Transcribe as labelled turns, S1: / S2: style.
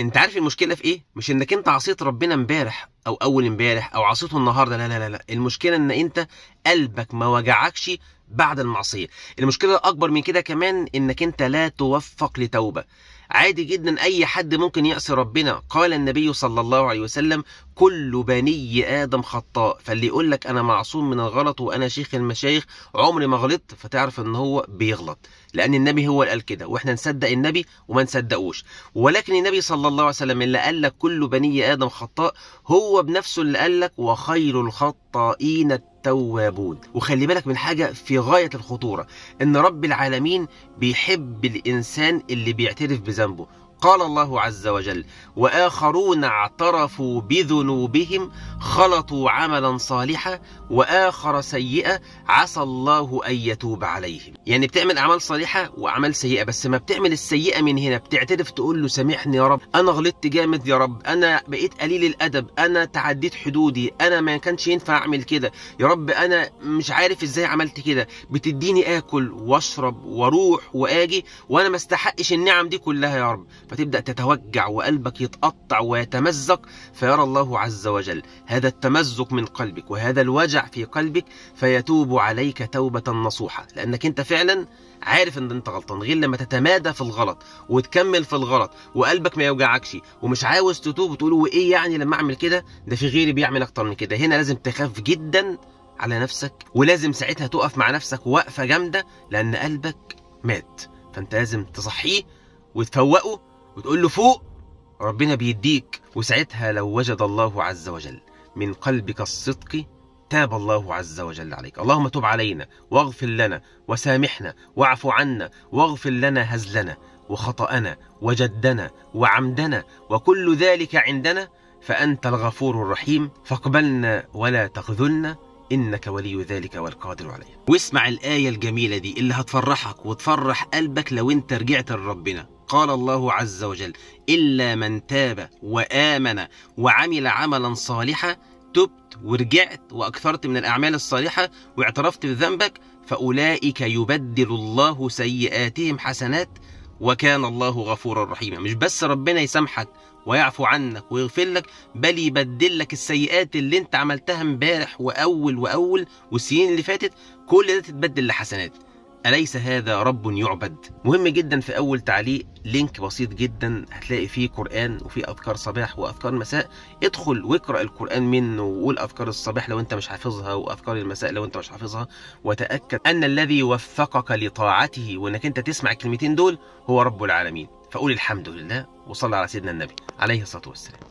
S1: انت عارف المشكله في ايه؟ مش انك انت عصيت ربنا امبارح او اول امبارح او عصيته النهارده، لا لا لا لا، المشكله ان انت قلبك ما وجعكش بعد المعصيه. المشكله الاكبر من كده كمان انك انت لا توفق لتوبه. عادي جدا اي حد ممكن يعصي ربنا. قال النبي صلى الله عليه وسلم: كل بني ادم خطاء. فاللي يقول لك انا معصوم من الغلط وانا شيخ المشايخ عمري ما غلطت، فتعرف ان هو بيغلط، لان النبي هو اللي قال كده، واحنا نصدق النبي وما نصدقوش. ولكن النبي صلى الله عليه وسلم اللي قال لك كل بني ادم خطاء، هو بنفسه اللي قال لك وخير الخطائين التوابون. وخلي بالك من حاجه في غايه الخطوره، ان رب العالمين بيحب الانسان اللي بيعترف بذنبه. قال الله عز وجل: وآخرون اعترفوا بذنوبهم خلطوا عملا صالحا وآخر سيئا عسى الله أن يتوب عليهم. يعني بتعمل أعمال صالحة وأعمال سيئة، بس ما بتعمل السيئة من هنا بتعترف تقول له سامحني يا رب، أنا غلطت جامد يا رب، أنا بقيت قليل الأدب، أنا تعديت حدودي، أنا ما كانش ينفع أعمل كده يا رب، أنا مش عارف إزاي عملت كده، بتديني آكل وأشرب وأروح وآجي وأنا ما استحقش النعم دي كلها يا رب. فتبدأ تتوجع وقلبك يتقطع ويتمزق، فيرى الله عز وجل هذا التمزق من قلبك وهذا الوجع في قلبك، فيتوب عليك توبة نصوحة، لأنك أنت فعلا عارف ان انت غلطان. غير لما تتمادى في الغلط وتكمل في الغلط وقلبك ما يوجعكش ومش عاوز تتوب وتقول وايه يعني لما اعمل كده، ده في غيري بيعمل اكتر من كده. هنا لازم تخاف جدا على نفسك، ولازم ساعتها تقف مع نفسك وقفة جامدة، لأن قلبك مات. فأنت لازم تصحيه وتفوقه وتقول له فوق، ربنا بيديك. وساعتها لو وجد الله عز وجل من قلبك الصدق تاب الله عز وجل عليك. اللهم تب علينا واغفر لنا وسامحنا واعف عنا واغفر لنا هزلنا وخطأنا وجدنا وعمدنا وكل ذلك عندنا، فأنت الغفور الرحيم، فاقبلنا ولا تخذلنا إنك ولي ذلك والقادر عليه. واسمع الآية الجميلة دي اللي هتفرحك وتفرح قلبك لو انت رجعت لربنا. قال الله عز وجل: إلا من تاب وآمن وعمل عملا صالحا، تبت ورجعت وأكثرت من الأعمال الصالحة واعترفت بذنبك، فأولئك يبدل الله سيئاتهم حسنات وكان الله غفورا رحيما. مش بس ربنا يسامحك ويعفو عنك ويغفر لك، بل يبدل لك السيئات اللي انت عملتها امبارح وأول والسنين اللي فاتت، كل ده تتبدل لحسنات. أليس هذا رب يعبد؟ مهم جدا في أول تعليق لينك بسيط جدا هتلاقي فيه قرآن وفيه أذكار صباح وأذكار مساء. ادخل واقرأ القرآن منه وقول أذكار الصباح لو أنت مش حافظها وأذكار المساء لو أنت مش حافظها، وتأكد أن الذي وفقك لطاعته وأنك أنت تسمع الكلمتين دول هو رب العالمين. فقول الحمد لله وصلى على سيدنا النبي عليه الصلاة والسلام.